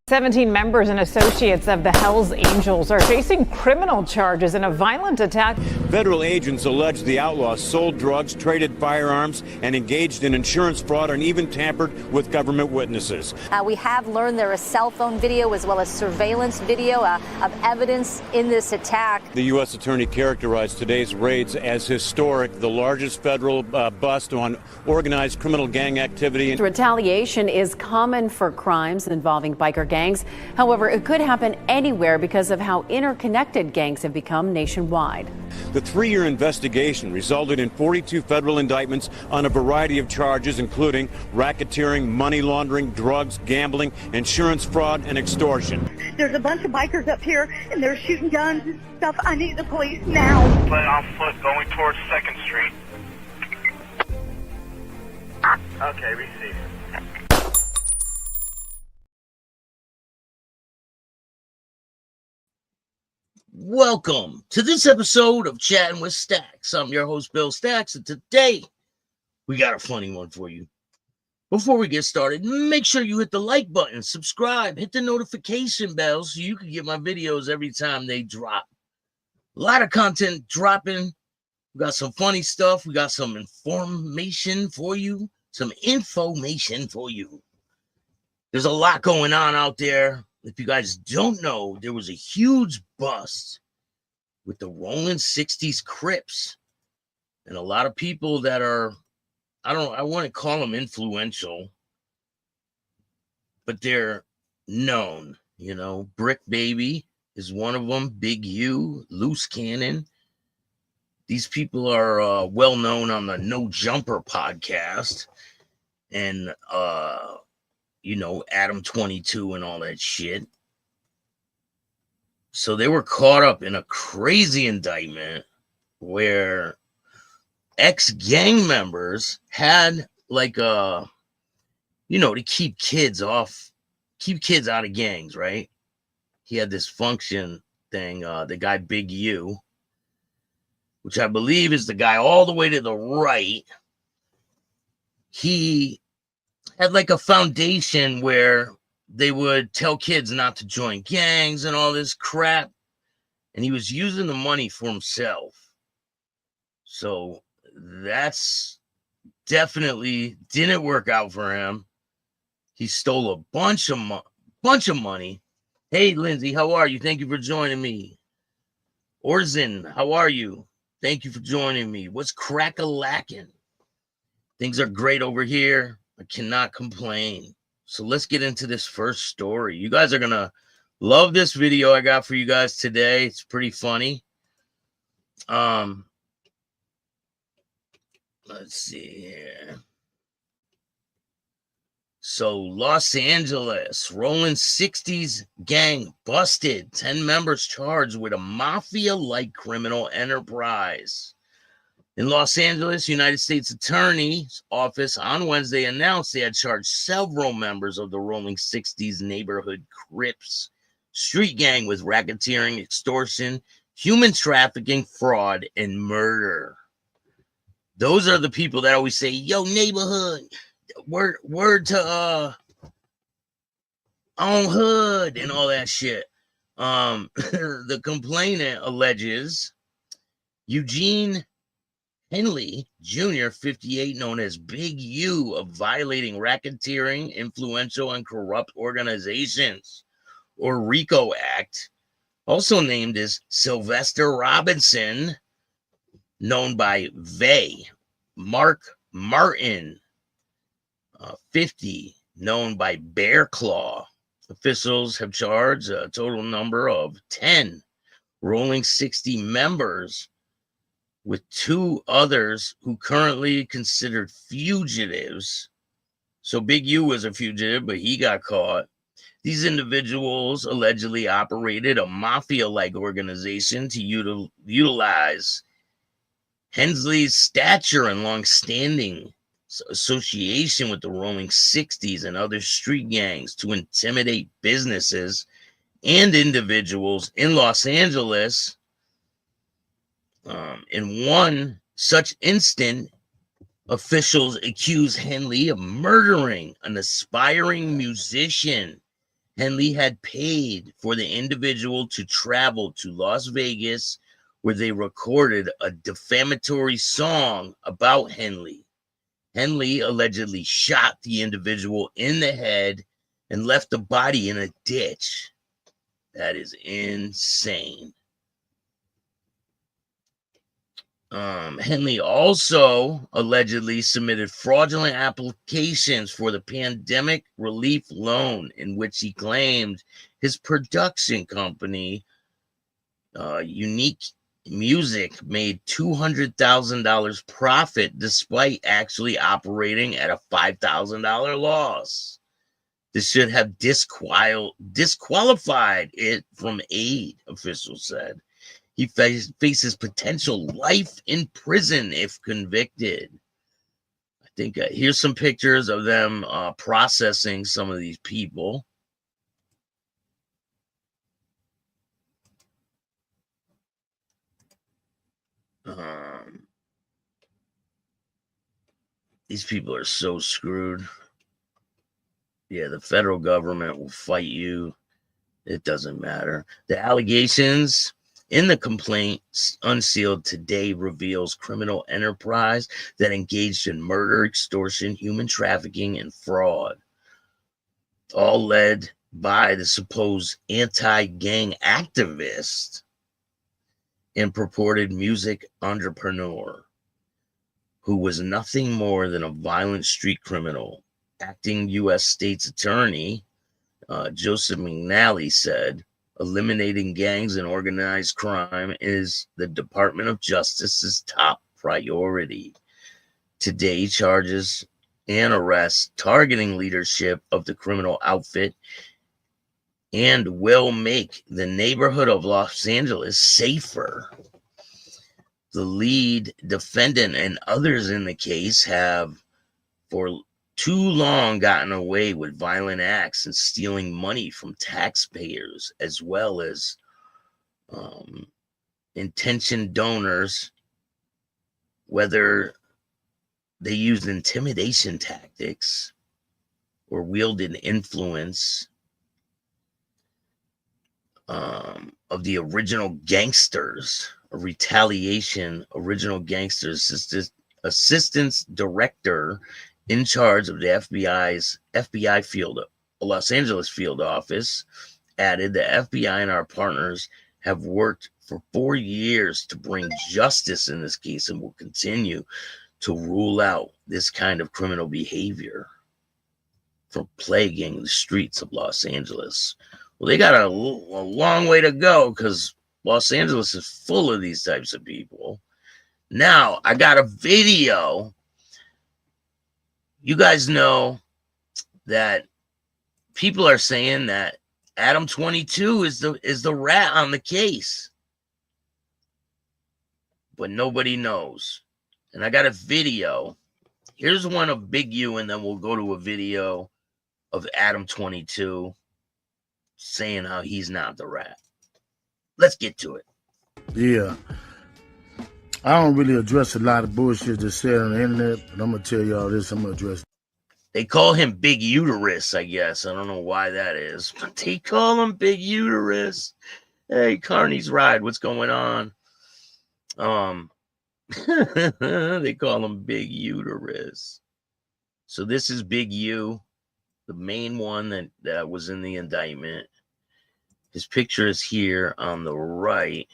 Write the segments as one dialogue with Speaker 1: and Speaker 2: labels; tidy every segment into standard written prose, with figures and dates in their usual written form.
Speaker 1: 17 members and associates of the Hells Angels are facing criminal charges in a violent attack.
Speaker 2: Federal agents allege the outlaws sold drugs, traded firearms, and engaged in insurance fraud and even tampered with government witnesses.
Speaker 3: We have learned there is cell phone video as well as surveillance video of evidence in this attack.
Speaker 2: The U.S. Attorney characterized today's raids as historic, the largest federal bust on organized criminal gang activity.
Speaker 4: Retaliation is common for crimes involving biker gangs. However, it could happen anywhere because of how interconnected gangs have become nationwide.
Speaker 2: The 3-year investigation resulted in 42 federal indictments on a variety of charges, including racketeering, money laundering, drugs, gambling, insurance fraud, and extortion.
Speaker 5: There's a bunch of bikers up here, and they're shooting guns and stuff. I need the police now.
Speaker 6: Play on foot going towards 2nd Street. Okay, receive.
Speaker 7: Welcome to this episode of Chatting with Staxx. I'm your host, Bill Staxx, and today we got a funny one for you. Before we get started, make sure you hit the like button, subscribe, hit the notification bell so you can get my videos every time they drop. A lot of content dropping. We got some funny stuff. We got some information for you. There's a lot going on out there. If you guys don't know, there was a huge bust with the Rolling 60s Crips. And a lot of people that are, I wouldn't call them influential, but they're known. You know, Brick Baby is one of them, Big U, Loose Cannon. These people are well known on the No Jumper podcast. And, you know, Adam 22 and all that shit. So they were caught up in a crazy indictment where ex-gang members had like to keep kids out of gangs, right? He had this function thing, the guy Big U, which I believe is the guy all the way to the right. He had like a foundation where they would tell kids not to join gangs and all this crap. And he was using the money for himself. So that's definitely didn't work out for him. He stole a bunch of money. Hey, Lindsay, how are you? Thank you for joining me. Orzin, how are you? Thank you for joining me. What's crack-a-lackin'? Things are great over here. I cannot complain. So let's get into this first story. You guys are going to love this video I got for you guys today. It's pretty funny. Let's see here. So Los Angeles, Rolling 60s gang busted. 10 members charged with a mafia-like criminal enterprise. In Los Angeles, United States Attorney's Office on Wednesday announced they had charged several members of the Rolling 60s neighborhood Crips street gang with racketeering, extortion, human trafficking, fraud, and murder. Those are the people that always say, yo, neighborhood, word to on hood and all that shit. The complainant alleges Eugene Henley Jr., 58, known as Big U, of violating racketeering, influential, and corrupt organizations, or RICO Act, also named as Sylvester Robinson, known by Vay, Mark Martin, 50, known by Bear Claw. Officials have charged a total number of 10 Rolling 60 members, with 2 others who currently considered fugitives. So Big U was a fugitive, but he got caught. These individuals allegedly operated a mafia-like organization to utilize Hensley's stature and long-standing association with the Rolling 60s and other street gangs to intimidate businesses and individuals in Los Angeles. In one such instant, officials accuse Henley of murdering an aspiring musician Henley had paid for the individual to travel to Las Vegas, where they recorded a defamatory song about Henley. Henley allegedly shot the individual in the head and left the body in a ditch. That is insane. Henley also allegedly submitted fraudulent applications for the pandemic relief loan, in which he claimed his production company, Unique Music, made $200,000 profit despite actually operating at a $5,000 loss. This should have disqualified it from aid, officials said. He faces potential life in prison if convicted. I think here's some pictures of them processing some of these people. These people are so screwed. Yeah, the federal government will fight you. It doesn't matter. The allegations in the complaint, unsealed today, reveals criminal enterprise that engaged in murder, extortion, human trafficking, and fraud, all led by the supposed anti-gang activist and purported music entrepreneur, who was nothing more than a violent street criminal. Acting U.S. State's Attorney Joseph McNally said, eliminating gangs and organized crime is the Department of Justice's top priority. Today, charges and arrests targeting leadership of the criminal outfit and will make the neighborhood of Los Angeles safer. The lead defendant and others in the case have for too long gotten away with violent acts and stealing money from taxpayers, as well as intention donors, whether they used intimidation tactics or wielded influence of the original gangsters, a retaliation, original gangsters assistance director in charge of the FBI's FBI field, Los Angeles field office, added, the FBI and our partners have worked for 4 years to bring justice in this case and will continue to rule out this kind of criminal behavior from plaguing the streets of Los Angeles. Well, they got a long way to go because Los Angeles is full of these types of people. Now, I got a video. You guys know that people are saying that Adam 22 is the rat on the case, but nobody knows. And I got a video. Here's one of Big U, and then we'll go to a video of Adam 22 saying how he's not the rat. Let's get to it.
Speaker 8: Yeah. I don't really address a lot of bullshit that's said on the internet, but I'm going to tell y'all this. I'm going to address.
Speaker 7: They call him Big Uterus, I guess. I don't know why that is, but they call him Big Uterus. Hey, Carney's Ride, what's going on? They call him Big Uterus. So this is Big U, the main one that was in the indictment. His picture is here on the right,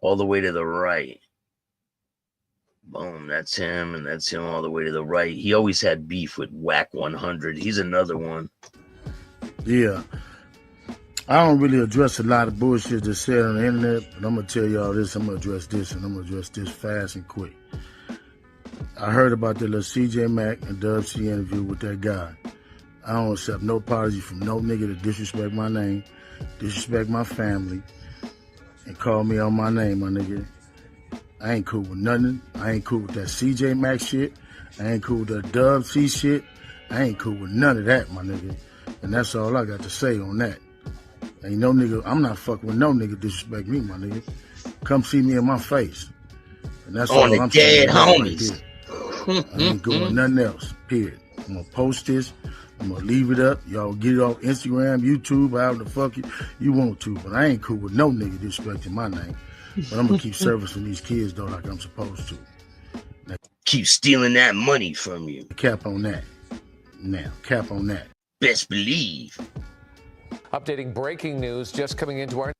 Speaker 7: all the way to the right. Boom, that's him, and that's him all the way to the right. He always had beef with Whack 100. He's another one.
Speaker 8: Yeah. I don't really address a lot of bullshit that's said on the internet, but I'm going to tell y'all this. I'm going to address this, and I'm going to address this fast and quick. I heard about the little CJ Mack and Dub C interview with that guy. I don't accept no apology from no nigga to disrespect my name, disrespect my family, and call me on my name, my nigga. I ain't cool with nothing. I ain't cool with that CJ Mack shit. I ain't cool with that Dub C shit. I ain't cool with none of that, my nigga. And that's all I got to say on that. Ain't no nigga, I'm not fucking with no nigga disrespect me, my nigga. Come see me in my face. And that's all I'm saying.
Speaker 7: Dead homies.
Speaker 8: Right, I ain't going nothing else, period. I'm gonna post this I'm gonna leave it up. Y'all get it off Instagram, YouTube, however the fuck you want to. But I ain't cool with no nigga disrespecting my name. But I'm gonna keep servicing these kids though like I'm supposed to. Now,
Speaker 7: keep stealing that money from you.
Speaker 8: Cap on that. Now, cap on that.
Speaker 7: Best believe.
Speaker 9: Updating breaking news just coming into our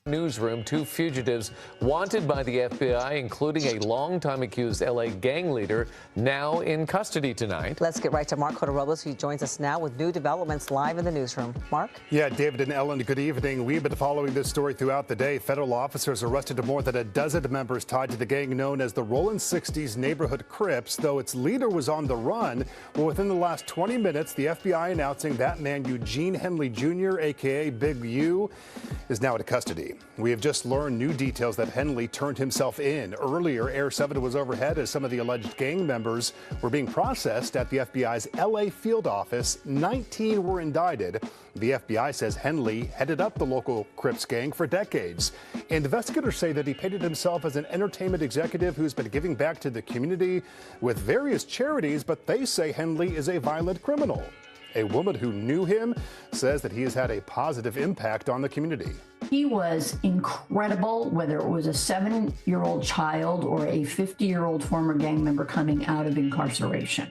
Speaker 9: newsroom. 2 fugitives wanted by the FBI, including a longtime accused LA gang leader, now in custody tonight.
Speaker 10: Let's get right to Mark Cotorobles, who joins us now with new developments live in the newsroom. Mark?
Speaker 11: Yeah, David and Ellen, good evening. We've been following this story throughout the day. Federal officers arrested more than a dozen members tied to the gang known as the Rollin' 60s neighborhood Crips, though its leader was on the run. Well, within the last 20 minutes, the FBI announcing that man, Eugene Henley Jr., a.k.a. Big U, is now in custody. We have just learned new details that Henley turned himself in. Earlier, Air 7 was overhead as some of the alleged gang members were being processed at the FBI's LA field office. 19 were indicted. The FBI says Henley headed up the local Crips gang for decades. Investigators say that he painted himself as an entertainment executive who's been giving back to the community with various charities, but they say Henley is a violent criminal. A woman who knew him says that he has had a positive impact on the community.
Speaker 12: He was incredible, whether it was a 7-year-old child or a 50-year-old former gang member coming out of incarceration.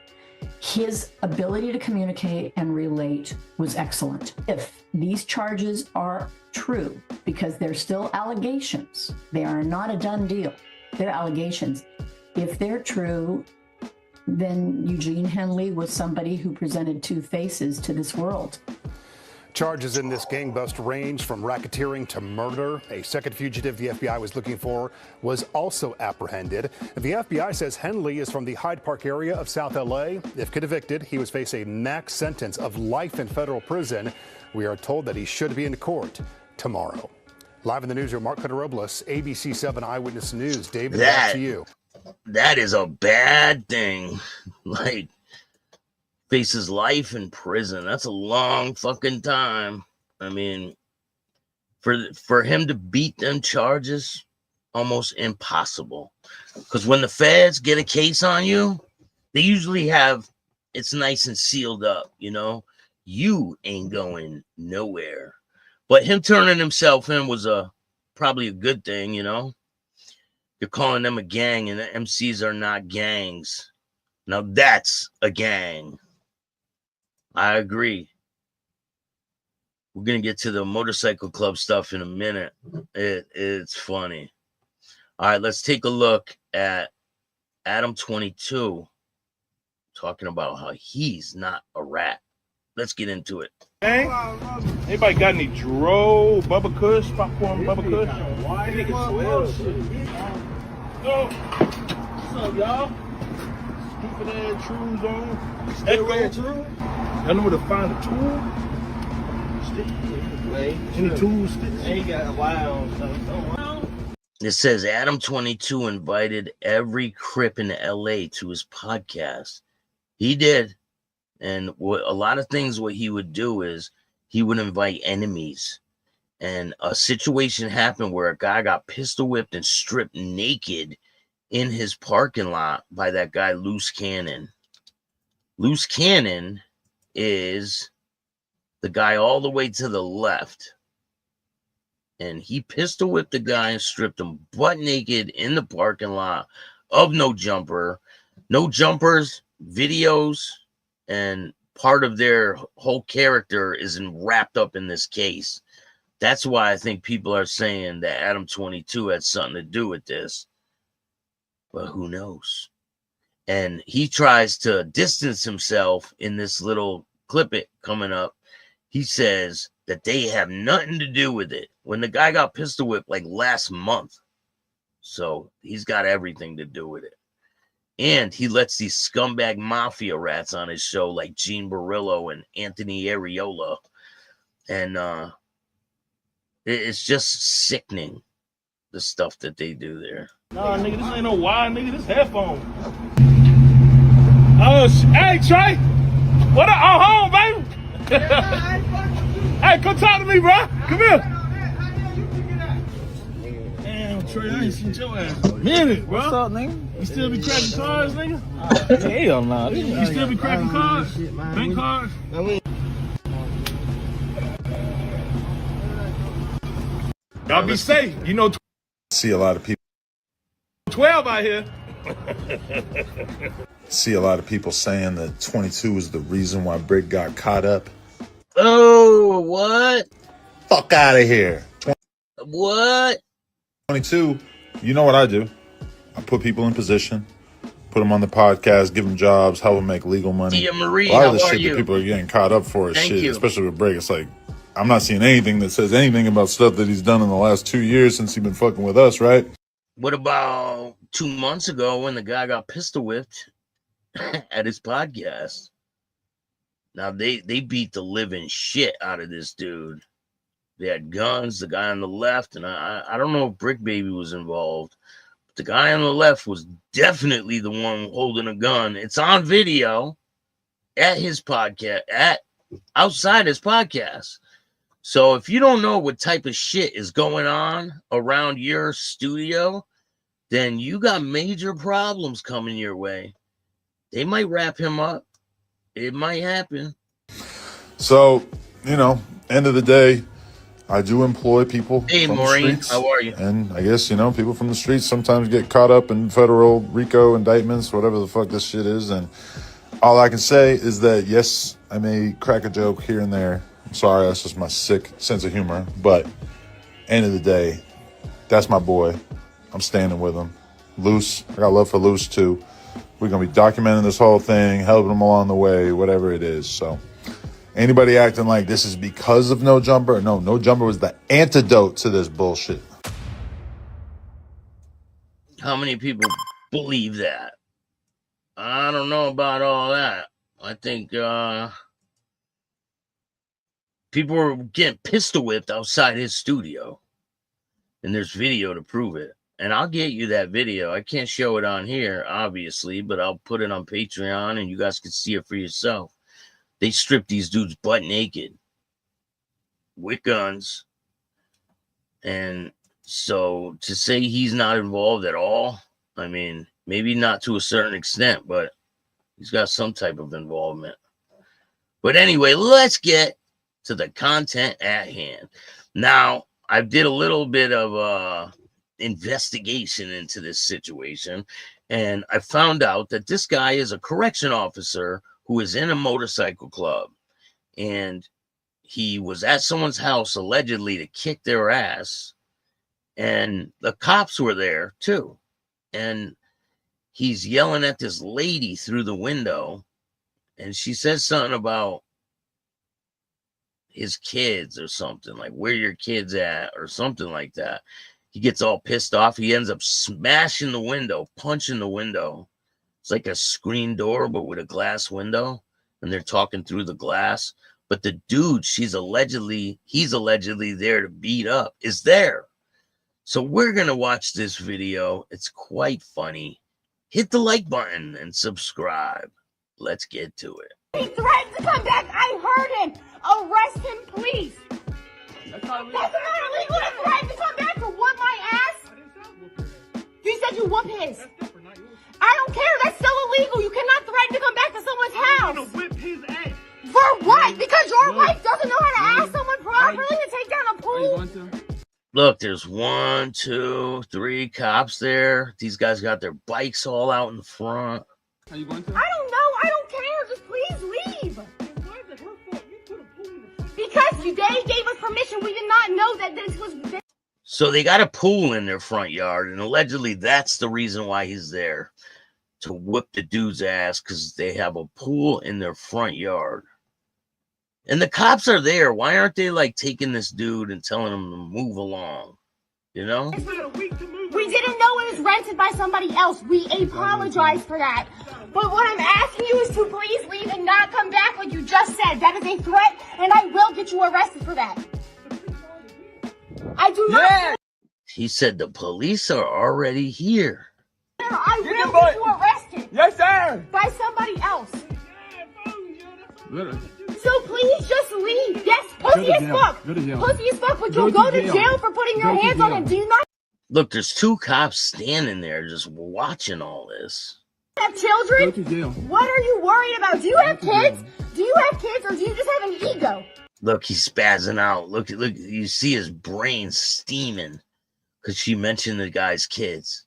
Speaker 12: His ability to communicate and relate was excellent. If these charges are true, because they're still allegations, they are not a done deal, they're allegations. If they're true, then Eugene Henley was somebody who presented 2 faces to this world.
Speaker 11: Charges in this gang bust range from racketeering to murder. A second fugitive the FBI was looking for was also apprehended. The FBI says Henley is from the Hyde Park area of South LA. If convicted, he would face a max sentence of life in federal prison. We are told that he should be in court tomorrow. Live in the newsroom, Mark Cotorobles, ABC 7 Eyewitness News. David, back to you.
Speaker 7: That is a bad thing. Like, faces life in prison. That's a long fucking time. I mean, for him to beat them charges, almost impossible. Because when the feds get a case on you, they usually have, it's nice and sealed up, you know? You ain't going nowhere. But him turning himself in was probably a good thing, you know? You're calling them a gang, and the MCs are not gangs. Now that's a gang. I agree. We're going to get to the motorcycle club stuff in a minute. It's funny. All right, let's take a look at Adam 22 talking about how he's not a rat. Let's get into it.
Speaker 13: Hey, anybody got any dro, Bubba Kush, popcorn Bubba Kush? Yo, what's up, y'all? Stupid ass trues on. Echo. Y'all know where to find a tool? Any tools? Ain't got a while.
Speaker 7: It says Adam 22 invited every Crip in LA to his podcast. He did. And a lot of things, what he would do is he would invite enemies. And a situation happened where a guy got pistol whipped and stripped naked in his parking lot by that guy, Loose Cannon. Loose Cannon is the guy all the way to the left. And he pistol whipped the guy and stripped him butt naked in the parking lot of No Jumper. No Jumpers, videos, and part of their whole character is wrapped up in this case. That's why I think people are saying that Adam 22 had something to do with this. But who knows? And he tries to distance himself in this little clip it coming up. He says that they have nothing to do with it. When the guy got pistol whipped like last month. So he's got everything to do with it. And he lets these scumbag mafia rats on his show like Gene Barillo and Anthony Areola. And it's just sickening, the stuff that they do there.
Speaker 13: Nah, nigga, this ain't no wire, nigga. This headphone. Oh, hey, Trey. What up? I'm home, baby. Hey, come talk to me, bro. Come here. Damn, Trey, I ain't seen your ass in a minute, bro.
Speaker 14: What's up, nigga?
Speaker 13: You still be cracking cards, nigga?
Speaker 14: Hell no.
Speaker 13: You still be cracking cards? Bank cards? Y'all be safe. You know,
Speaker 15: See a lot of people.
Speaker 13: 12 out here.
Speaker 15: See a lot of people saying that 22 is the reason why Brick got caught up.
Speaker 7: Oh, what?
Speaker 15: Fuck out of here.
Speaker 7: What?
Speaker 15: 22, you know what I do. I put people in position, put them on the podcast, give them jobs, help them make legal money.
Speaker 7: Tia Marie,
Speaker 15: a lot of the
Speaker 7: how are
Speaker 15: shit
Speaker 7: you?
Speaker 15: that people are getting caught up for is
Speaker 7: Thank
Speaker 15: shit,
Speaker 7: you.
Speaker 15: especially with Brick. It's like, I'm not seeing anything that says anything about stuff that he's done in the last 2 years since he's been fucking with us, right?
Speaker 7: What about 2 months ago when the guy got pistol whipped at his podcast? Now, they beat the living shit out of this dude. They had guns, the guy on the left, and I don't know if Brick Baby was involved. But the guy on the left was definitely the one holding a gun. It's on video at his podcast, outside his podcast. So if you don't know what type of shit is going on around your studio, then you got major problems coming your way. They might wrap him up. It might happen.
Speaker 15: So, you know, end of the day, I do employ people from
Speaker 7: Maureen,
Speaker 15: the streets.
Speaker 7: how are you?
Speaker 15: And I guess, you know, people from the streets sometimes get caught up in federal RICO indictments, whatever the fuck this shit is. And all I can say is that, yes, I may crack a joke here and there. I'm sorry, that's just my sick sense of humor. But end of the day, that's my boy. I'm standing with him. Loose, I got love for Loose too. We're going to be documenting this whole thing, helping him along the way, whatever it is. So anybody acting like this is because of No Jumper? No, No Jumper was the antidote to this bullshit.
Speaker 7: How many people believe that? I don't know about all that. I think people were getting pistol whipped outside his studio. And there's video to prove it. And I'll get you that video. I can't show it on here, obviously, but I'll put it on Patreon and you guys can see it for yourself. They stripped these dudes butt naked with guns. And so to say he's not involved at all, I mean, maybe not to a certain extent, but he's got some type of involvement. But anyway, let's get to the content at hand. Now, I did a little bit of investigation into this situation, and I found out that this guy is a correction officer who is in a motorcycle club, and he was at someone's house allegedly to kick their ass, and the cops were there too, and he's yelling at this lady through the window, and she says something about his kids or something, like where your kids at or something like that. He gets all pissed off. He ends up smashing the window, punching the window. It's like a screen door, but with a glass window. And they're talking through the glass. But the dude he's allegedly there to beat up is there. So we're going to watch this video. It's quite funny. Hit the like button and subscribe. Let's get to it.
Speaker 16: He threatened to come back. I heard him. Arrest him, please. That's not illegal to threaten to come back to whoop my ass. You said you whoop his. I don't care. That's still illegal. You cannot threaten to come back to someone's house.
Speaker 13: I'm gonna whip his ass.
Speaker 16: For what? Because your wife doesn't know how to ask someone properly to take down a pool?
Speaker 7: Look, there's 1, 2, 3 cops there. These guys got their bikes all out in front.
Speaker 16: Are you going to? I don't know. I don't care. Just please leave. Because they gave us permission. We did not know that this was...
Speaker 7: So they got a pool in their front yard, and allegedly that's the reason why he's there, to whip the dude's ass, because they have a pool in their front yard. And the cops are there. Why aren't they like taking this dude and telling him to move along? You know?
Speaker 16: We didn't know it was rented by somebody else. We apologize for that. But what I'm asking you is to please leave and not come back like you just said. That is a threat, and I will get you arrested for that. I do not...
Speaker 7: He said the police are already here.
Speaker 16: I will get you arrested.
Speaker 13: Yes, sir.
Speaker 16: By somebody else. So please just leave. Yes, pussy as fuck. Pussy as fuck, but you'll go to jail for putting your hands on him. Do you not...
Speaker 7: Look, there's two cops standing there just watching all this.
Speaker 16: Have children?
Speaker 13: Go to jail.
Speaker 16: What are you worried about? Do you have kids? Do you have kids, or do you just have an ego?
Speaker 7: Look, he's spazzing out. Look, you see his brain steaming because she mentioned the guy's kids.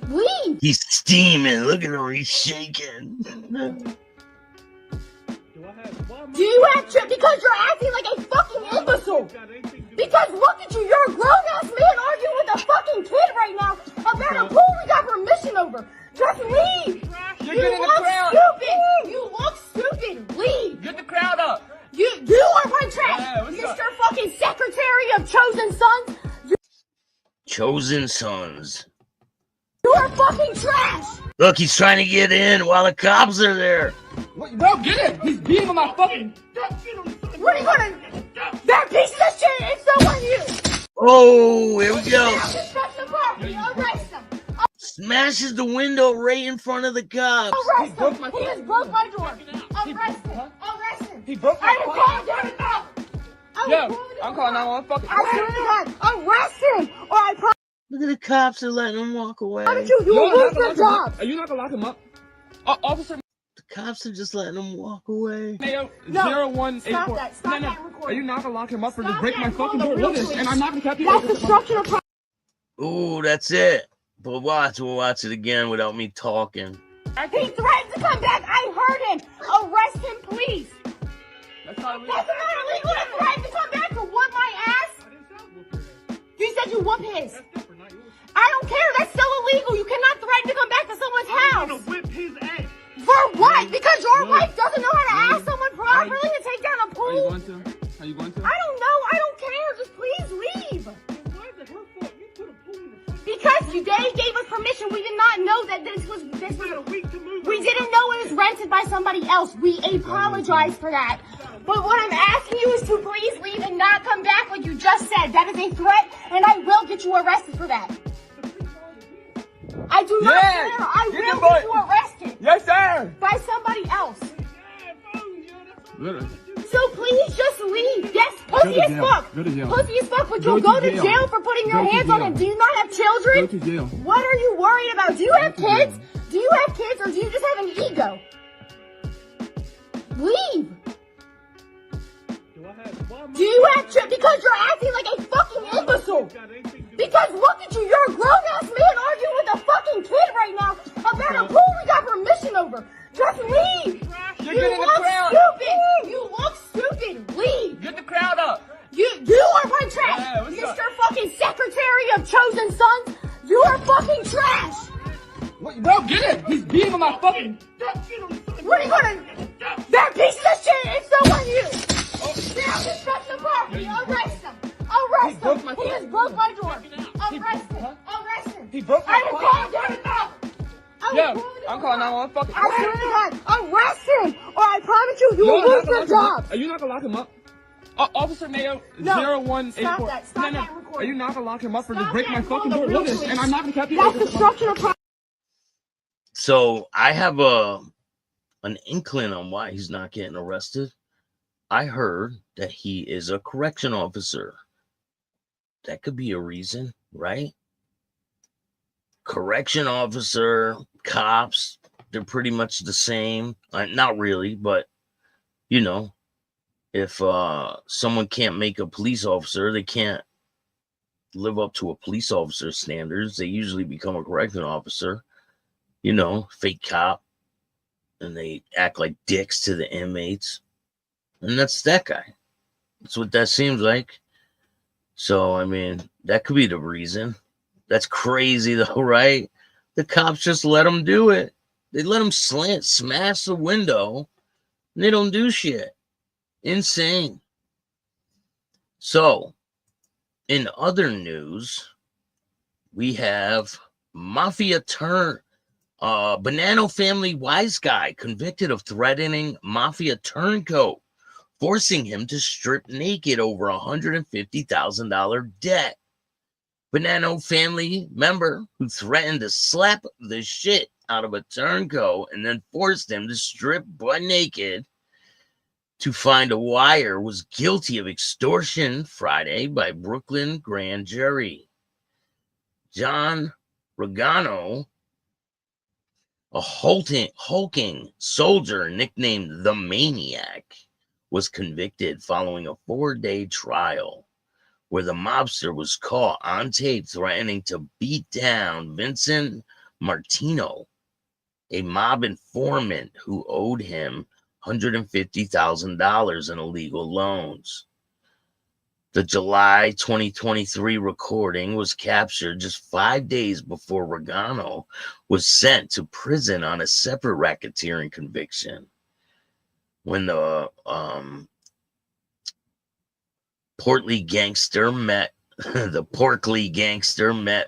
Speaker 16: Leave.
Speaker 7: He's steaming. Look at him, he's shaking.
Speaker 16: Do you have children? Because you're acting like a fucking imbecile. Because look at you, you're a grown-ass man arguing with a fucking kid right now about a pool we got permission over. Just leave.
Speaker 13: You're
Speaker 16: You
Speaker 13: getting the
Speaker 16: look
Speaker 13: crowd.
Speaker 16: stupid. You look stupid. Leave.
Speaker 13: Get the crowd up.
Speaker 16: You are my trash.
Speaker 13: Yeah, what's
Speaker 16: Mr.
Speaker 13: up?
Speaker 16: fucking Secretary of Chosen Sons.
Speaker 7: Chosen Sons.
Speaker 16: You are fucking trash.
Speaker 7: Look, he's trying to get in while the cops are there.
Speaker 13: What, bro, get him. He's beating on my fucking...
Speaker 16: What are you gonna... That piece of shit is so on you.
Speaker 7: Oh, here we go.
Speaker 16: Disrespect the property. Arrest him.
Speaker 7: Smashes the window right in front of the cops.
Speaker 16: Arrest him. He has broke my door. Arrest him. Arrest him.
Speaker 13: He broke my
Speaker 16: I will call down now.
Speaker 13: Yo, I'm calling 911. Fuck it.
Speaker 16: I swear to God, arrest him, or I promise
Speaker 7: Look at the cops are letting him walk away.
Speaker 16: you, you will lose your job.
Speaker 13: Are you not gonna lock him up? Officer
Speaker 7: The cops are just letting him walk away.
Speaker 13: Mayo
Speaker 16: No,
Speaker 13: 0184.
Speaker 16: stop that. Stop that recording.
Speaker 13: Are you not gonna lock him up for just
Speaker 16: Stop
Speaker 13: breaking my
Speaker 16: that.
Speaker 13: fucking
Speaker 16: Call
Speaker 13: door?
Speaker 16: the
Speaker 13: Look at this,
Speaker 16: police.
Speaker 13: and I'm not gonna cap you.
Speaker 16: That's destruction of property.
Speaker 7: Ooh, that's it. But we'll watch it again without me talking.
Speaker 16: He threatened to come back. I heard him. Arrest him, please.
Speaker 13: That's not illegal.
Speaker 16: That's not illegal to threaten to come back to whoop my ass. You said you whoop his. I don't care. That's still illegal. You cannot threaten to come back to someone's house.
Speaker 13: Whip his ass.
Speaker 16: For what? Because your wife doesn't know how to ask someone properly to take down a
Speaker 13: Are you
Speaker 16: pool?
Speaker 13: going to? Are you going to?
Speaker 16: I don't know. I don't care. Just please leave. Because they gave us permission. We did not know that this was
Speaker 13: a week to move.
Speaker 16: we didn't know it was rented by somebody else. We apologize for that. But what I'm asking you is to please leave and not come back like you just said. That is a threat, and I will get you arrested for that. I do not care. I
Speaker 13: get
Speaker 16: will
Speaker 13: the
Speaker 16: get you arrested
Speaker 13: Yes, sir.
Speaker 16: by somebody else.
Speaker 13: Literally.
Speaker 16: So please just leave. Yes, pussy as fuck.
Speaker 13: Go to jail.
Speaker 16: Pussy as fuck, but you'll go to jail for putting your
Speaker 13: Go to
Speaker 16: hands on
Speaker 13: jail.
Speaker 16: him. Do you not have children?
Speaker 13: Go to jail.
Speaker 16: What are you worried about? Do you have kids? Do you have kids, or do you just have an ego? Leave. Do you have children? Because you're acting like a fucking imbecile. Because look at you, you're a grown-ass man arguing with a fucking kid right now about a pool we got permission over. Just leave.
Speaker 13: You're
Speaker 16: You
Speaker 13: getting the
Speaker 16: look
Speaker 13: crowd.
Speaker 16: stupid. You look stupid. Leave.
Speaker 13: Get the crowd up.
Speaker 16: You are my trash.
Speaker 13: Yeah, what's
Speaker 16: Mr.
Speaker 13: up?
Speaker 16: fucking Secretary of Chosen Sons. You are fucking trash.
Speaker 13: What, bro, get him. He's beating on my fucking...
Speaker 16: What are you gonna... That piece of shit is so on you. Now disrespect the property. Arrest him. Arrest him. He has broke my door. Arrest him. Arrest him.
Speaker 13: He broke my
Speaker 16: I will call down now.
Speaker 13: Yo, I'm calling 911. Fuck it.
Speaker 16: I swear to God, arrest him, or I promise you, you
Speaker 13: Yo,
Speaker 16: will
Speaker 13: I'm not
Speaker 16: lose
Speaker 13: gonna
Speaker 16: your
Speaker 13: lock him up.
Speaker 16: job.
Speaker 13: Are you not gonna lock him up? Officer Mayo
Speaker 16: No,
Speaker 13: 0184.
Speaker 16: stop that. Stop that
Speaker 13: Are
Speaker 16: recording.
Speaker 13: you not gonna lock him up for
Speaker 16: Stop
Speaker 13: just breaking
Speaker 16: that.
Speaker 13: my fucking
Speaker 16: Call
Speaker 13: door?
Speaker 16: the
Speaker 13: Look at this,
Speaker 16: police.
Speaker 13: and I'm not gonna cap you.
Speaker 16: That's destruction of property.
Speaker 7: So I have an inkling on why he's not getting arrested. I heard that he is a correction officer. That could be a reason, right? Correction officer, cops, they're pretty much the same. Not really, but you know, if someone can't make a police officer, they can't live up to a police officer standards, they usually become a correction officer. You know, fake cop, and they act like dicks to the inmates. And that's that guy. That's what that seems like. So, I mean, that could be the reason. That's crazy, though, right? The cops just let him do it. They let him smash the window, and they don't do shit. Insane. So, in other news, we have Mafia Bonanno family wise guy convicted of threatening Mafia turncoat, forcing him to strip naked over $150,000 debt. Bonanno family member who threatened to slap the shit out of a turncoat and then forced him to strip butt naked to find a wire was guilty of extortion Friday by Brooklyn grand jury. John Regano, a hulking soldier nicknamed the Maniac, was convicted following a 4-day trial where the mobster was caught on tape threatening to beat down Vincent Martino, a mob informant who owed him $150,000 in illegal loans. The July 2023 recording was captured just 5 days before Regano was sent to prison on a separate racketeering conviction. When the portly gangster met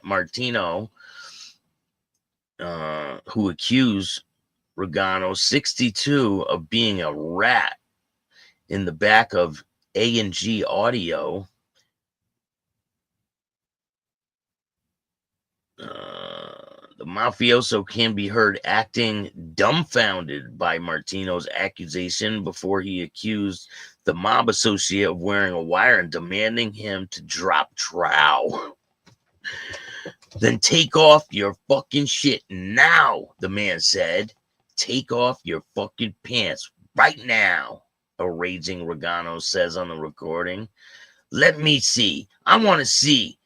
Speaker 7: Martino, who accused Regano, 62, of being a rat in the back of A&G Audio. The mafioso can be heard acting dumbfounded by Martino's accusation before he accused the mob associate of wearing a wire and demanding him to drop trow. Then take off your fucking shit now, the man said. Take off your fucking pants right now, a raging Regano says on the recording. Let me see. I want to see.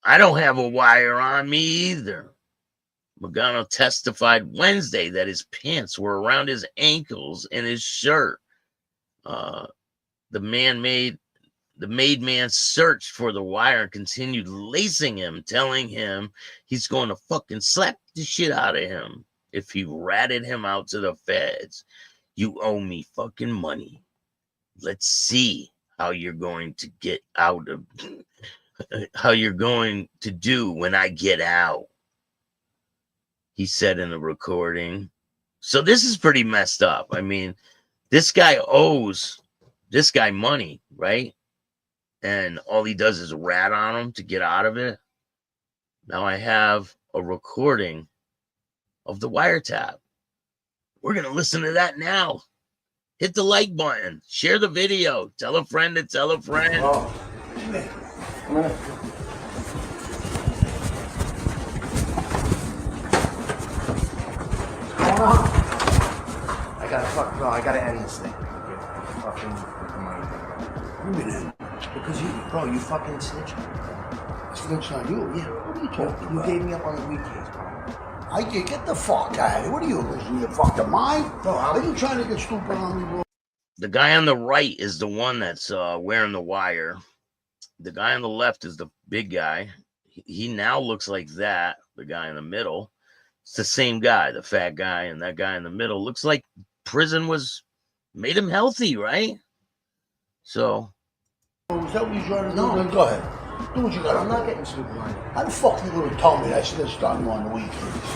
Speaker 7: I don't have a wire on me either. Regano testified Wednesday that his pants were around his ankles and his shirt. The made man searched for the wire and continued lacing him, telling him he's going to fucking slap the shit out of him if he ratted him out to the feds. You owe me fucking money. Let's see how you're going to get out of how you're going to do when I get out, he said in a recording. So this is pretty messed up. I mean, this guy owes this guy money, right? And all he does is rat on him to get out of it. Now I have a recording of the wiretap. We're going to listen to that now. Hit the like button. Share the video. Tell a friend to tell a friend.
Speaker 14: Oh, man. Come on. What's going on? I gotta end this thing. Fucking money. You mean it? Because you fucking snitched. Snitched on you? Yeah. What are you talking about? You gave me up on the weed case, bro. I did. Get the fuck out of here. What are you losing your fucking mind? Bro, are you trying to get stupid on me, bro?
Speaker 7: The guy on the right is the one that's wearing the wire. The guy on the left is the big guy. He now looks like that. The guy in the middle. It's the same guy, the fat guy, and that guy in the middle. Looks like prison made him healthy, right? So.
Speaker 14: Is that what you're trying to do? No. Go ahead. Do what you got. I'm not getting stupid money. How the fuck you gonna tell me that snitched on you on the weekends?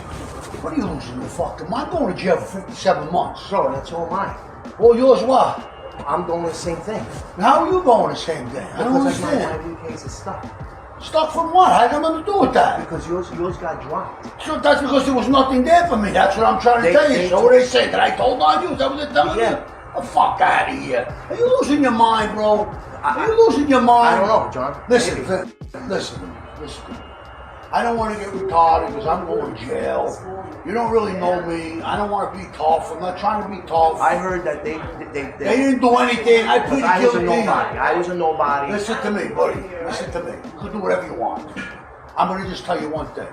Speaker 14: What are you losing your fucking mind? I'm going to jail for 57 months.
Speaker 17: Bro, that's all mine.
Speaker 14: Well, yours what?
Speaker 17: I'm going the same thing.
Speaker 14: How are you going the same thing? I don't understand.
Speaker 17: My weed case is stuck.
Speaker 14: Stuck from what? I got nothing to do with that.
Speaker 17: Because yours got dropped.
Speaker 14: So that's because there was nothing there for me. That's what I'm trying to tell you. So what they say? That I told on you? Is that what they're telling you? The fuck out of here. Are you losing your mind, bro? Are you losing your mind?
Speaker 17: I don't know, John.
Speaker 14: Listen. I don't want to get retarded because I'm going to jail. You don't really know me. I don't want to be tough. I'm not trying to be tough.
Speaker 17: I heard that they
Speaker 14: didn't do anything. I plead guilty.
Speaker 17: I was a nobody.
Speaker 14: Listen to me, buddy. Listen to me. You can do whatever you want. I'm going to just tell you one thing.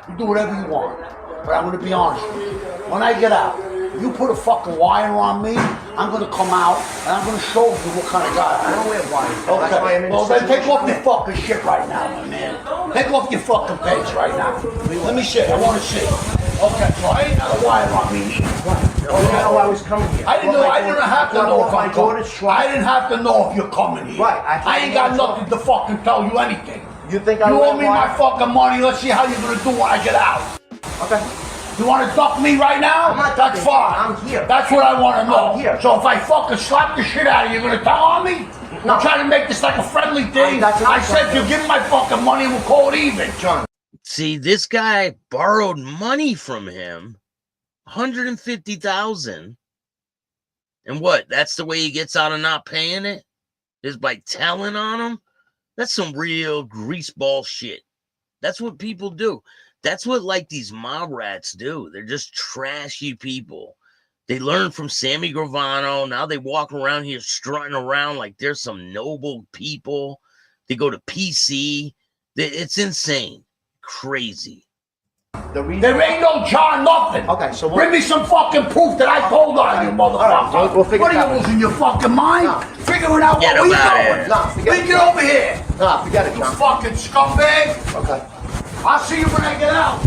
Speaker 14: You do whatever you want. But I'm going to be honest with you. When I get out, you put a fucking wire on me, I'm going to come out and I'm going to show you what kind of guy I am.
Speaker 17: I don't wear wires.
Speaker 14: Okay.
Speaker 17: That's why I'm in
Speaker 14: well, then take off your fucking shit right now, my man. Take off your fucking pants right now. Let me see. I want to see. Okay, so I ain't got a wire on me either.
Speaker 17: I know I was coming here.
Speaker 14: I didn't have to know if I'm coming. I didn't have to know if you're coming here.
Speaker 17: Right.
Speaker 14: I ain't got nothing to fucking tell you anything.
Speaker 17: You think
Speaker 14: you owe me my fucking money. Let's see how you're going to do when I get out.
Speaker 17: Okay.
Speaker 14: You want to duck me right now?
Speaker 17: I'm not
Speaker 14: That's fine.
Speaker 17: I'm here.
Speaker 14: That's what I want to know.
Speaker 17: I'm here.
Speaker 14: So if I fucking slap the shit out of you, you're going to tell on me?
Speaker 17: No.
Speaker 14: I'm trying to make this like a friendly thing. I said if you give me my fucking money, we'll call it even.
Speaker 17: John.
Speaker 7: See, this guy borrowed money from him, $150,000, And what? That's the way he gets out of not paying it? Is by telling on him? That's some real greaseball shit. That's what people do. That's what like these mob rats do. They're just trashy people. They learn from Sammy Gravano. Now they walk around here strutting around like they're some noble people. They go to PC. It's insane. Crazy.
Speaker 17: There ain't no John nothing. Okay, so
Speaker 14: Bring me some fucking proof that I told on you, motherfucker.
Speaker 17: Right, we'll figure
Speaker 14: What
Speaker 17: it
Speaker 14: are you
Speaker 17: out.
Speaker 14: losing your fucking mind?
Speaker 17: No.
Speaker 14: Figuring out
Speaker 7: Get
Speaker 14: what we
Speaker 7: him outta here.
Speaker 14: doing.
Speaker 17: No, forget it.
Speaker 14: Get over here.
Speaker 17: Nah, forget it,
Speaker 14: You
Speaker 17: John.
Speaker 14: fucking scumbag.
Speaker 17: Okay.
Speaker 14: I'll see you when I get out.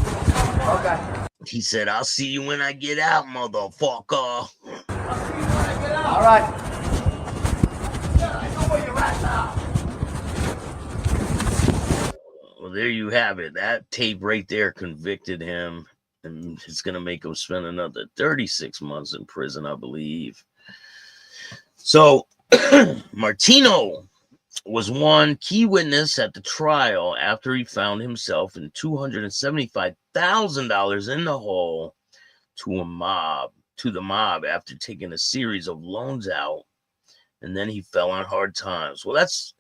Speaker 17: Okay.
Speaker 7: He said, I'll see you when I get out, motherfucker.
Speaker 14: I'll see you when I get out.
Speaker 17: All right.
Speaker 14: Yeah, I know where you're at now.
Speaker 7: Well, there you have it. That tape right there convicted him, and it's going to make him spend another 36 months in prison, I believe. So, Martino was one key witness at the trial after he found himself in $275,000 in the hole to the mob after taking a series of loans out, and then he fell on hard times. Well, is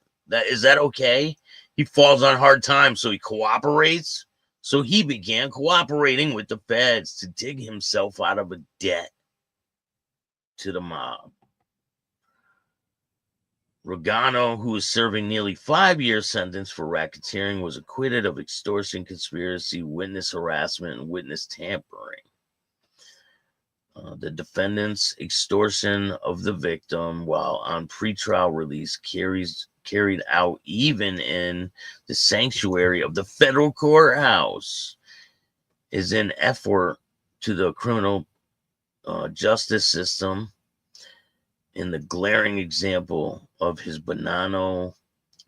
Speaker 7: that okay? He falls on hard times, so he cooperates. So he began cooperating with the feds to dig himself out of a debt to the mob. Rogano, who was serving nearly 5-year sentence for racketeering, was acquitted of extortion, conspiracy, witness harassment, and witness tampering. The defendant's extortion of the victim while on pretrial release carried out even in the sanctuary of the federal courthouse is an effort to the criminal justice system in the glaring example of his Bonanno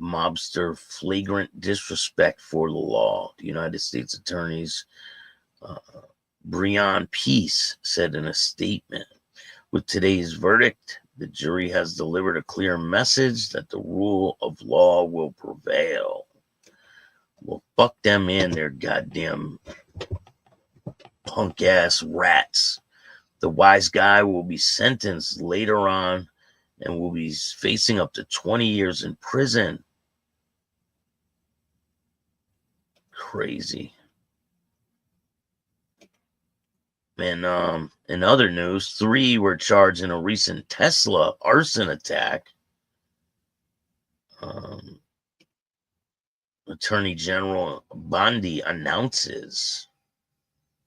Speaker 7: mobster flagrant disrespect for the law. The United States Attorney's Breon Peace said in a statement, with today's verdict, the jury has delivered a clear message that the rule of law will prevail. Well, fuck them in their goddamn punk ass rats. The wise guy will be sentenced later on and will be facing up to 20 years in prison. Crazy. And in other news, 3 were charged in a recent Tesla arson attack. Attorney General Bondi announces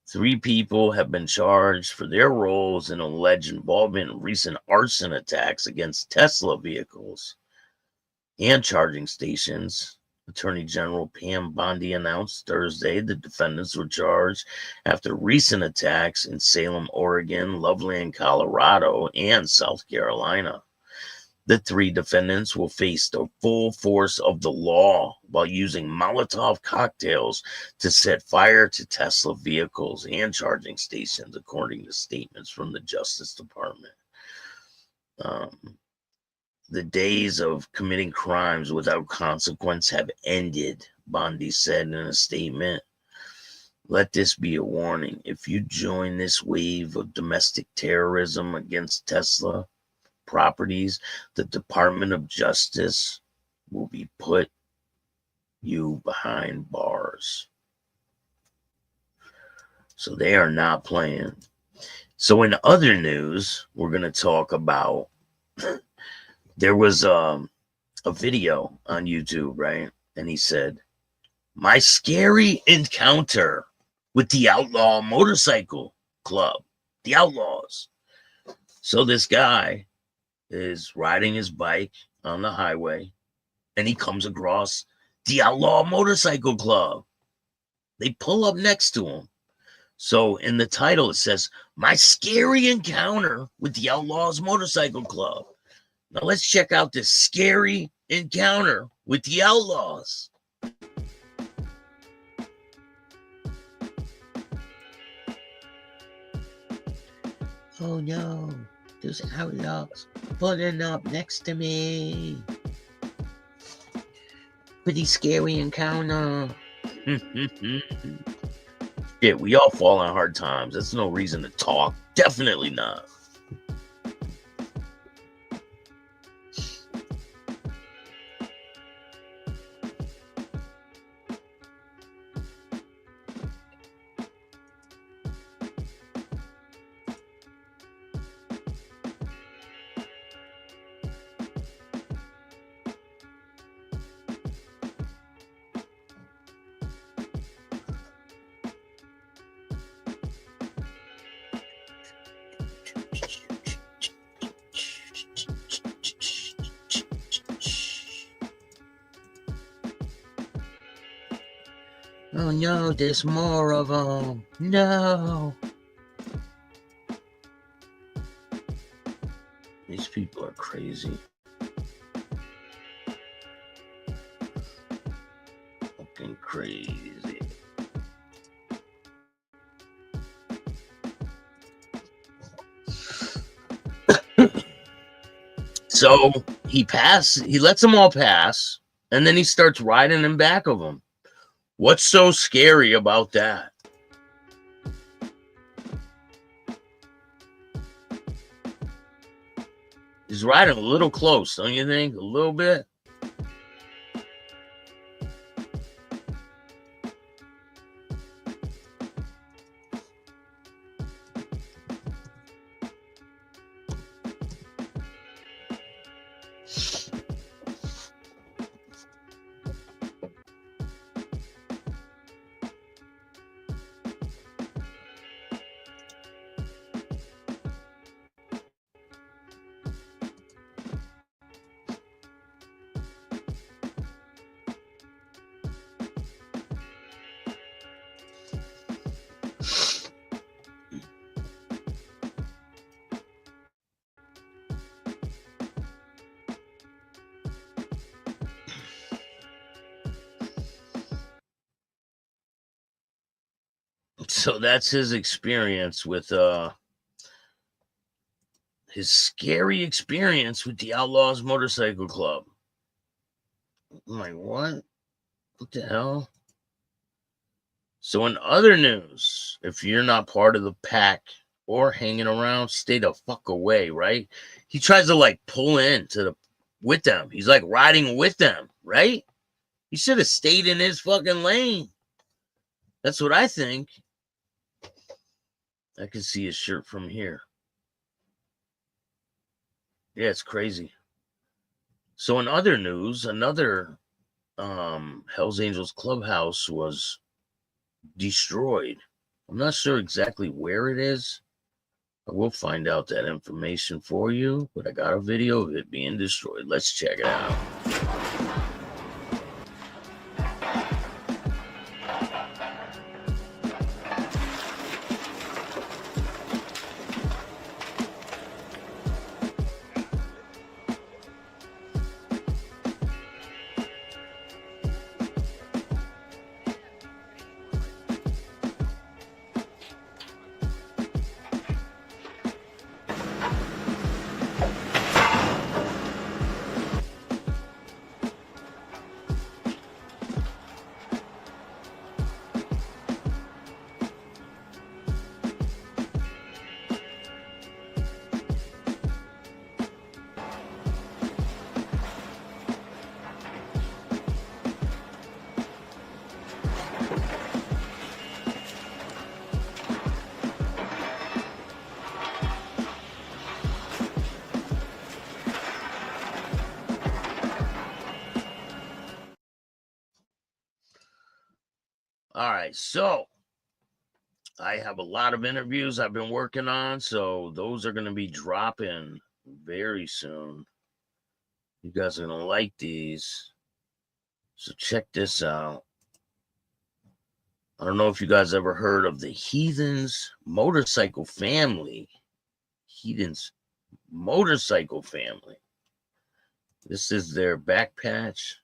Speaker 7: 3 people have been charged for their roles in alleged involvement in recent arson attacks against Tesla vehicles and charging stations. Attorney General Pam Bondi announced Thursday the defendants were charged after recent attacks in Salem, Oregon, Loveland, Colorado, and South Carolina. The 3 defendants will face the full force of the law while using Molotov cocktails to set fire to Tesla vehicles and charging stations, according to statements from the Justice Department. The days of committing crimes without consequence have ended, Bondi said in a statement. Let this be a warning. If you join this wave of domestic terrorism against Tesla properties, the Department of Justice will be put you behind bars. So they are not playing. So in other news, we're going to talk about there was a video on YouTube, right? And he said, my scary encounter with the Outlaw Motorcycle Club, the Outlaws. So this guy is riding his bike on the highway and he comes across the Outlaw Motorcycle Club. They pull up next to him. So in the title, it says, my scary encounter with the Outlaws Motorcycle Club. Now let's check out this scary encounter with the Outlaws. Oh no, there's Outlaws pulling up next to me. Pretty scary encounter. Yeah, we all fall on hard times. That's no reason to talk. Definitely not. Oh no, there's more of them. No. These people are crazy. Fucking crazy. So he lets them all pass, and then he starts riding in back of them. What's so scary about that? He's riding a little close, don't you think? A little bit? So that's his experience with his scary experience with the Outlaws Motorcycle Club. I'm like, what? What the hell? So in other news, if you're not part of the pack or hanging around, stay the fuck away, right? He tries to like pull in with them. He's like riding with them, right? He should have stayed in his fucking lane. That's what I think. I can see his shirt from here. Yeah, it's crazy. So in other news, another Hells Angels clubhouse was destroyed. I'm not sure exactly where it is. I will find out that information for you, but I got a video of it being destroyed. Let's check it out. All right, so I have a lot of interviews I've been working on, so those are going to be dropping very soon. You guys are going to like these. So check this out. I don't know if you guys ever heard of the Heathens motorcycle family. Heathens motorcycle family. This is their back patch.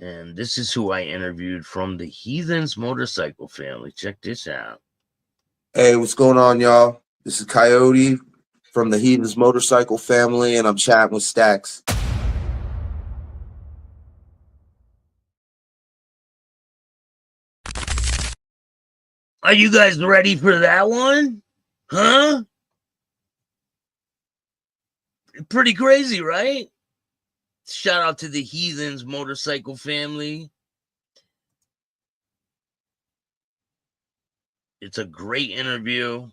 Speaker 7: And this is who I interviewed from the Heathens motorcycle family. Check this out.
Speaker 18: Hey, what's going on, y'all? This is Coyote from the Heathens motorcycle family, and I'm chatting with Staxx.
Speaker 7: Are you guys ready for that one? Huh? Pretty crazy, right? Shout out to the Heathens motorcycle family. It's a great interview.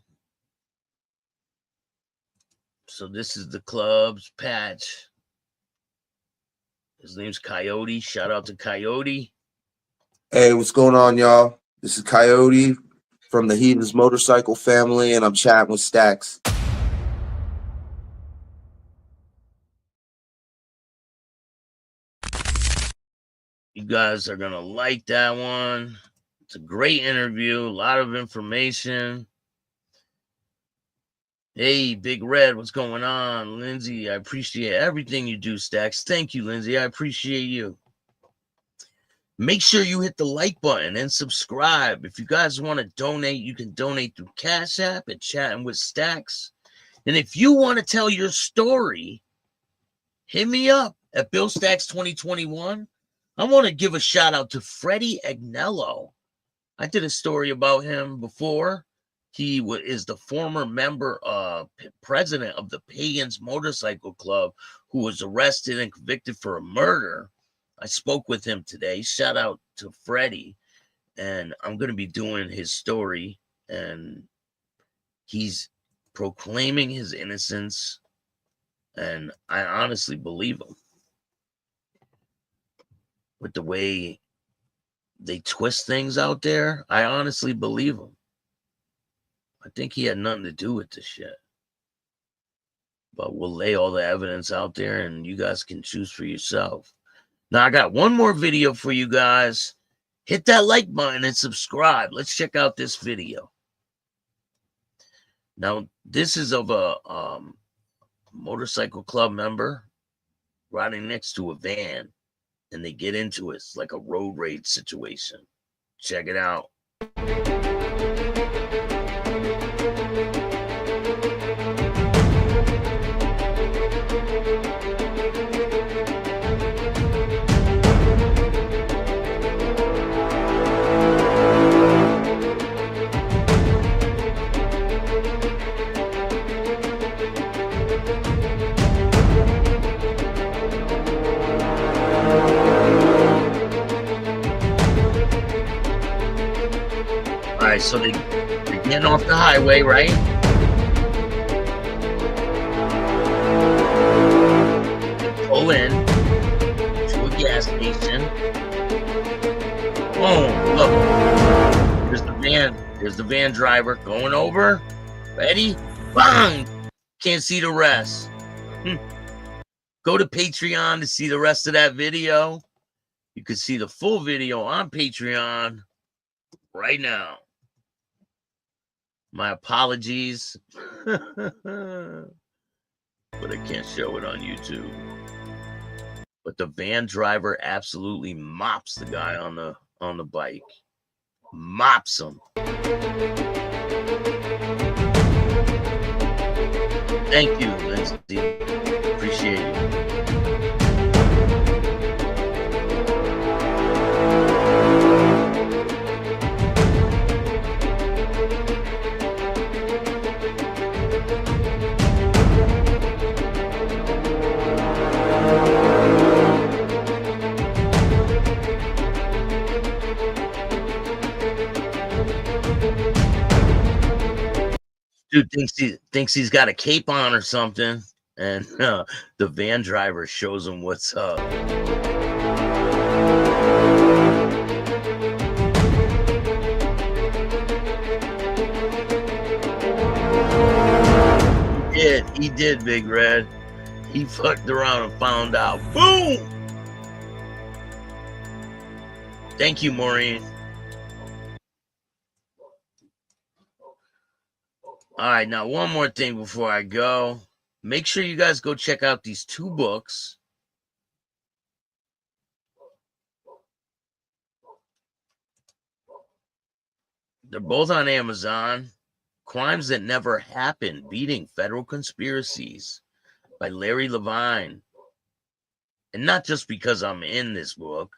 Speaker 7: So this is the club's patch. His name's Coyote. Shout out to Coyote.
Speaker 18: Hey, what's going on, y'all? This is Coyote from the Heathens motorcycle family, and I'm chatting with Staxx.
Speaker 7: You guys are going to like that one. It's a great interview, a lot of information. Hey, Big Red, what's going on? Lindsay, I appreciate everything you do, Staxx. Thank you, Lindsay. I appreciate you. Make sure you hit the like button and subscribe. If you guys want to donate, you can donate through Cash App at Chattin with Staxx. And if you want to tell your story, hit me up at Bill Staxx 2021. I want to give a shout out to Freddie Agnello. I did a story about him before. He is the former president of the Pagans Motorcycle Club who was arrested and convicted for a murder. I spoke with him today. Shout out to Freddie. And I'm going to be doing his story. And he's proclaiming his innocence. And I honestly believe him. With the way they twist things out there, I honestly believe him. I think he had nothing to do with this shit. But we'll lay all the evidence out there and you guys can choose for yourself. Now, I got one more video for you guys. Hit that like button and subscribe. Let's check out this video. Now, this is of a motorcycle club member riding next to a van. And they get into it. It's like a road rage situation. Check it out. All right, so they're getting off the highway, right? They pull in to a gas station. Boom, look. Here's the van. Here's the van driver going over. Ready? Bang! Can't see the rest. Go to Patreon to see the rest of that video. You can see the full video on Patreon right now. My apologies, but I can't show it on YouTube. But the van driver absolutely mops the guy on the bike. Mops him. Thank you, Lindsay. Appreciate you. Dude thinks he's got a cape on or something, and the van driver shows him what's up. He did, Big Red. He fucked around and found out. Boom! Thank you, Maureen. All right, now one more thing before I go. Make sure you guys go check out these two books. They're both on Amazon. Crimes That Never Happened, Beating Federal Conspiracies by Larry Levine. And not just because I'm in this book.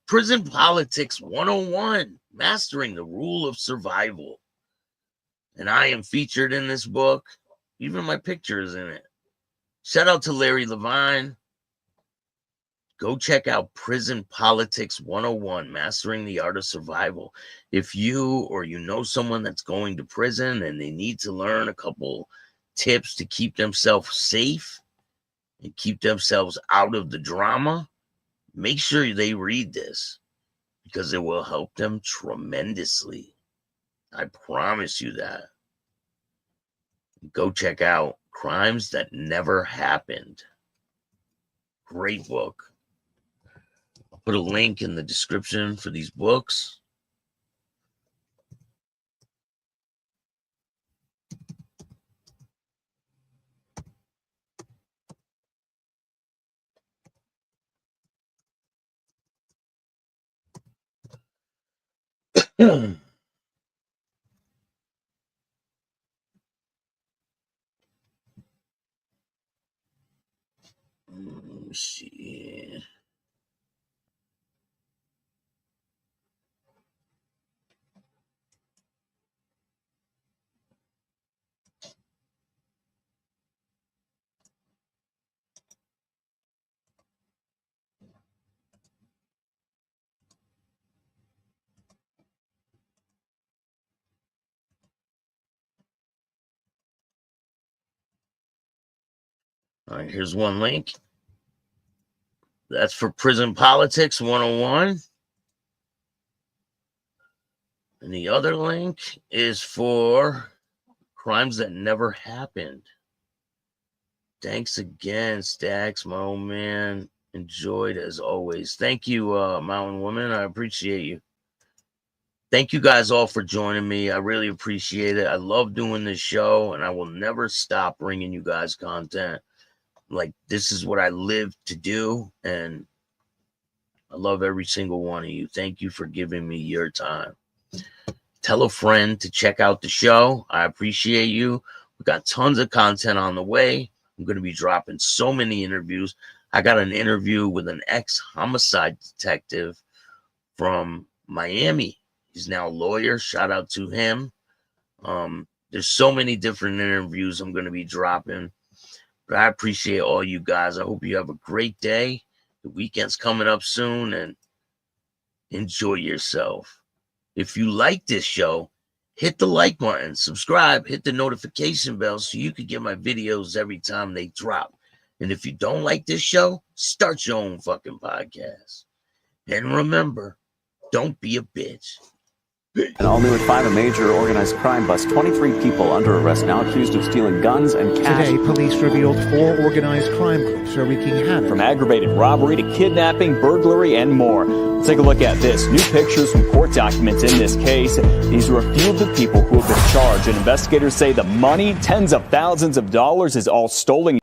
Speaker 7: Prison Politics 101, Mastering the Rule of Survival. And I am featured in this book. Even my picture is in it. Shout out to Larry Levine. Go check out Prison Politics 101, Mastering the Art of Survival. If you or you know someone that's going to prison and they need to learn a couple tips to keep themselves safe and keep themselves out of the drama, make sure they read this because it will help them tremendously. I promise you that. Go check out Crimes That Never Happened. Great book. put a link in the description for these books. Let me see. All right, here's one link. That's for Prison Politics 101. And the other link is for Crimes That Never Happened. Thanks again, Staxx, my old man. Enjoyed as always. Thank you, Mountain Woman. I appreciate you. Thank you guys all for joining me. I really appreciate it. I love doing this show, and I will never stop bringing you guys content. Like, this is what I live to do, and I love every single one of you. Thank you for giving me your time. Tell a friend to check out the show. I appreciate you. We got tons of content on the way. I'm going to be dropping so many interviews. I got an interview with an ex-homicide detective from Miami. He's now a lawyer. Shout out to him. There's so many different interviews I'm going to be dropping. But I appreciate all you guys. I hope you have a great day. The weekend's coming up soon, and enjoy yourself. If you like this show, hit the like button, subscribe, hit the notification bell so you can get my videos every time they drop. And if you don't like this show, start your own fucking podcast. And remember, don't be a bitch.
Speaker 19: And all new at 5, a major organized crime bust. 23 people under arrest now accused of stealing guns and cash.
Speaker 20: Today, police revealed 4 organized crime groups are wreaking havoc.
Speaker 19: From aggravated robbery to kidnapping, burglary, and more. Let's take a look at this. New pictures from court documents in this case. These are a few of the people who have been charged. And investigators say the money, tens of thousands of dollars, is all stolen.